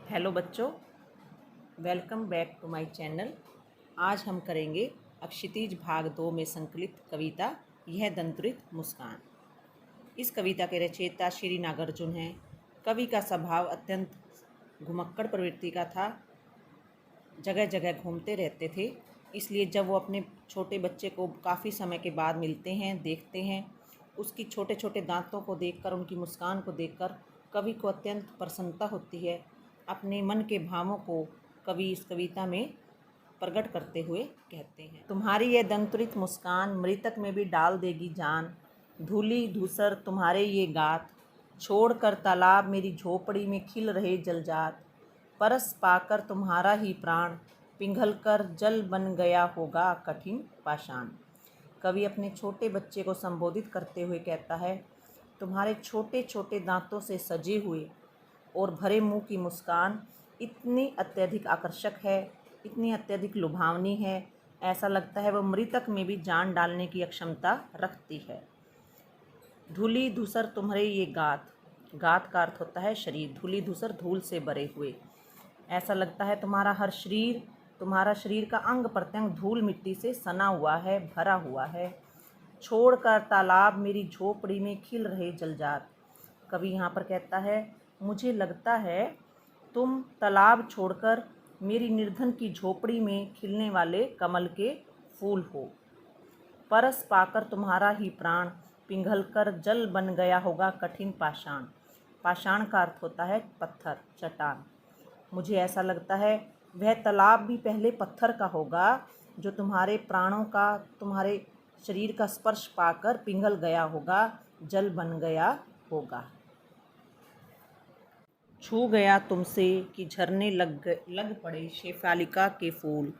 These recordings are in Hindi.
हेलो बच्चों, welcome back to my channel. आज हम करेंगे अक्षितिज भाग 2 में संकलित कविता यह दंतुरित मुस्कान। इस कविता के रचयिता श्री नागार्जुन हैं। कवि का स्वभाव अत्यंत घुमक्कड़ प्रवृत्ति का था, जगह जगह घूमते रहते थे। इसलिए जब वो अपने छोटे बच्चे को काफ़ी समय के बाद मिलते हैं, देखते हैं, उसकी छोटे छोटे दांतों को देखकर, उनकी मुस्कान को देखकर कवि को अत्यंत प्रसन्नता होती है। अपने मन के भावों को कवि इस कविता में प्रकट करते हुए कहते हैं। तुम्हारी ये दंतुरित मुस्कान मृतक में भी डाल देगी जान, धूली धूसर तुम्हारे ये गात, छोड़कर तालाब मेरी झोपड़ी में खिल रहे जलजात, परस पाकर तुम्हारा ही प्राण पिघलकर जल बन गया होगा कठिन पाषाण। कवि अपने छोटे बच्चे को संबोधित करते हुए कहता है, तुम्हारे छोटे छोटे दांतों से सजे हुए और भरे मुंह की मुस्कान इतनी अत्यधिक आकर्षक है, इतनी अत्यधिक लुभावनी है, ऐसा लगता है वह मृतक में भी जान डालने की क्षमता रखती है। धूली धूसर तुम्हारे ये गात, गात का अर्थ होता है शरीर, धूली धूसर धूल से भरे हुए। ऐसा लगता है तुम्हारा शरीर का अंग प्रत्यंग धूल मिट्टी से सना हुआ है, भरा हुआ है। छोड़कर तालाब मेरी झोपड़ी में खिल रहे जलजात। कवि यहाँ पर कहता है, मुझे लगता है तुम तालाब छोड़कर मेरी निर्धन की झोपड़ी में खिलने वाले कमल के फूल हो। परस पाकर तुम्हारा ही प्राण पिघलकर जल बन गया होगा कठिन पाषाण। पाषाण का अर्थ होता है पत्थर, चट्टान। मुझे ऐसा लगता है वह तालाब भी पहले पत्थर का होगा, जो तुम्हारे प्राणों का, तुम्हारे शरीर का स्पर्श पाकर पिघल गया होगा, जल बन गया होगा। छू गया तुमसे कि झरने लग पड़े शेफालिका के फूल,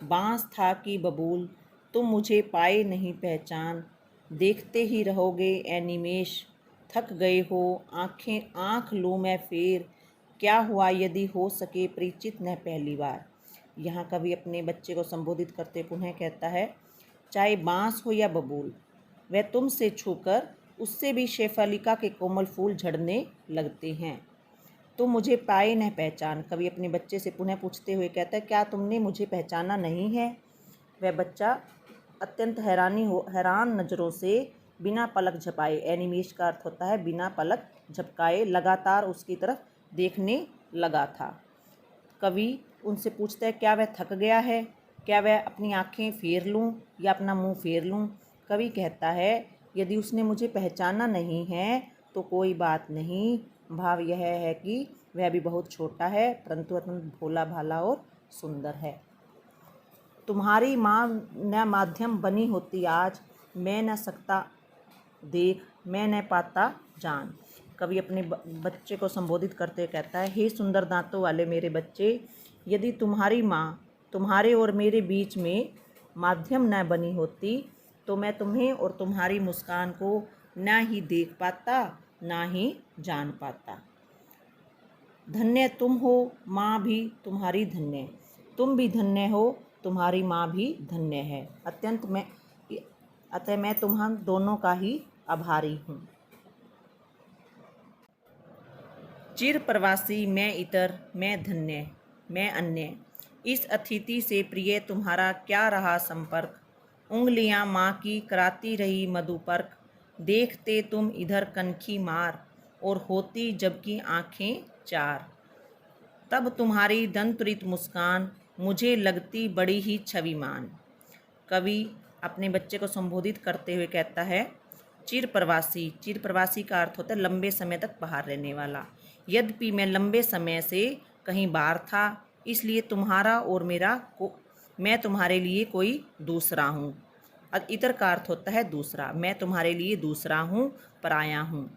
बांस था कि बबूल तुम मुझे पाए नहीं पहचान, देखते ही रहोगे ए निमेष, थक गए हो आँख लूँ मैं फेर, क्या हुआ यदि हो सके परिचित न पहली बार। यहाँ कवि अपने बच्चे को संबोधित करते पुनः कहता है, चाहे बांस हो या बबूल, वह तुमसे छूकर उससे भी शेफालिका के कोमल फूल झड़ने लगते हैं। तुम मुझे पाए न पहचान। कवि अपने बच्चे से पुनः पूछते हुए कहता है, क्या तुमने मुझे पहचाना नहीं है। वह बच्चा अत्यंत हैरान नज़रों से बिना पलक झपाए, एनिमेश का अर्थ होता है बिना पलक झपकाए, लगातार उसकी तरफ देखने लगा था। कवि उनसे पूछता है, क्या वह थक गया है, क्या वह अपनी आँखें फेर लूँ या अपना मुँह फेर लूँ। कवि कहता है, यदि उसने मुझे पहचाना नहीं है तो कोई बात नहीं। भाव यह है कि वह भी बहुत छोटा है, परंतु अत्यंत भोला भाला और सुंदर है। तुम्हारी माँ न माध्यम बनी होती आज, मैं न सकता देख, मैं न पाता जान। कवि अपने बच्चे को संबोधित करते कहता है, हे सुंदर दांतों वाले मेरे बच्चे, यदि तुम्हारी माँ तुम्हारे और मेरे बीच में माध्यम न बनी होती तो मैं तुम्हें और तुम्हारी मुस्कान को न ही देख पाता, ना ही जान पाता। धन्य तुम हो माँ भी तुम्हारी धन्य, तुम भी धन्य हो, तुम्हारी माँ भी धन्य है। अतः मैं तुम्हां दोनों का ही आभारी हूँ। चिर प्रवासी मैं इतर, मैं धन्य, मैं अन्य, इस अतिथि से प्रिय तुम्हारा क्या रहा संपर्क, उंगलियां माँ की कराती रही मधुपर्क, देखते तुम इधर कनखी मार और होती जबकि आँखें चार, तब तुम्हारी दंतुरित मुस्कान मुझे लगती बड़ी ही छविमान। कवि अपने बच्चे को संबोधित करते हुए कहता है, चिर प्रवासी का अर्थ होता है लंबे समय तक बाहर रहने वाला। यद्यपि मैं लंबे समय से कहीं बाहर था, इसलिए तुम्हारा और मैं तुम्हारे लिए कोई दूसरा हूँ। इतर का अर्थ होता है दूसरा, मैं तुम्हारे लिए दूसरा हूँ, पराया हूँ।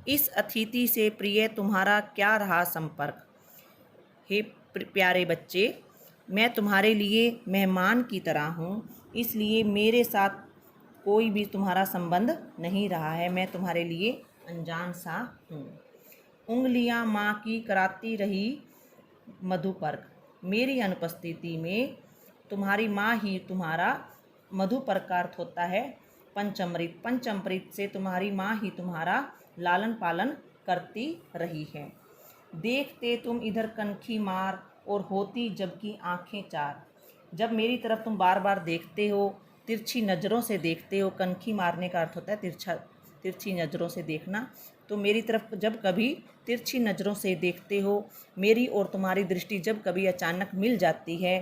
इस अतिथि से प्रिय तुम्हारा क्या रहा संपर्क। हे प्यारे बच्चे, मैं तुम्हारे लिए मेहमान की तरह हूँ, इसलिए मेरे साथ कोई भी तुम्हारा संबंध नहीं रहा है, मैं तुम्हारे लिए अनजान सा हूँ। उंगलियां माँ की कराती रही मधुपर्क, मेरी अनुपस्थिति में तुम्हारी माँ ही तुम्हारा, मधुपर्क का अर्थ होता है पंचमृत से तुम्हारी माँ ही तुम्हारा लालन पालन करती रही है। देखते तुम इधर कनखी मार और होती जबकि आंखें चार। जब मेरी तरफ तुम बार बार देखते हो, तिरछी नज़रों से देखते हो, कनखी मारने का अर्थ होता है तिरछी नज़रों से देखना। तो मेरी तरफ जब कभी तिरछी नज़रों से देखते हो, मेरी और तुम्हारी दृष्टि जब कभी अचानक मिल जाती है,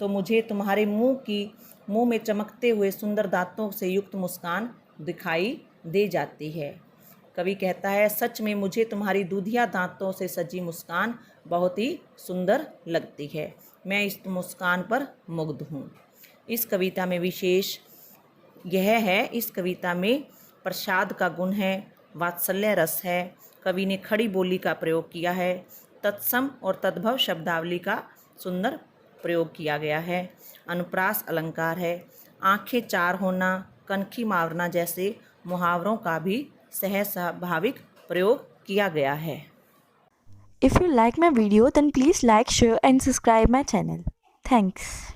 तो मुझे तुम्हारे मुंह में चमकते हुए सुंदर दांतों से युक्त मुस्कान दिखाई दे जाती है। कवि कहता है, सच में मुझे तुम्हारी दूधिया दांतों से सजी मुस्कान बहुत ही सुंदर लगती है। मैं इस मुस्कान पर मुग्ध हूँ। इस कविता में विशेष यह है, इस कविता में प्रसाद का गुण है, वात्सल्य रस है, कवि ने खड़ी बोली का प्रयोग किया है, तत्सम और तद्भव शब्दावली का सुंदर प्रयोग किया गया है, अनुप्रास अलंकार है, आंखें चार होना, कनखी मारना जैसे मुहावरों का भी सहज स्वाभाविक प्रयोग किया गया है। If you like my video, then please like, share and subscribe my channel. Thanks.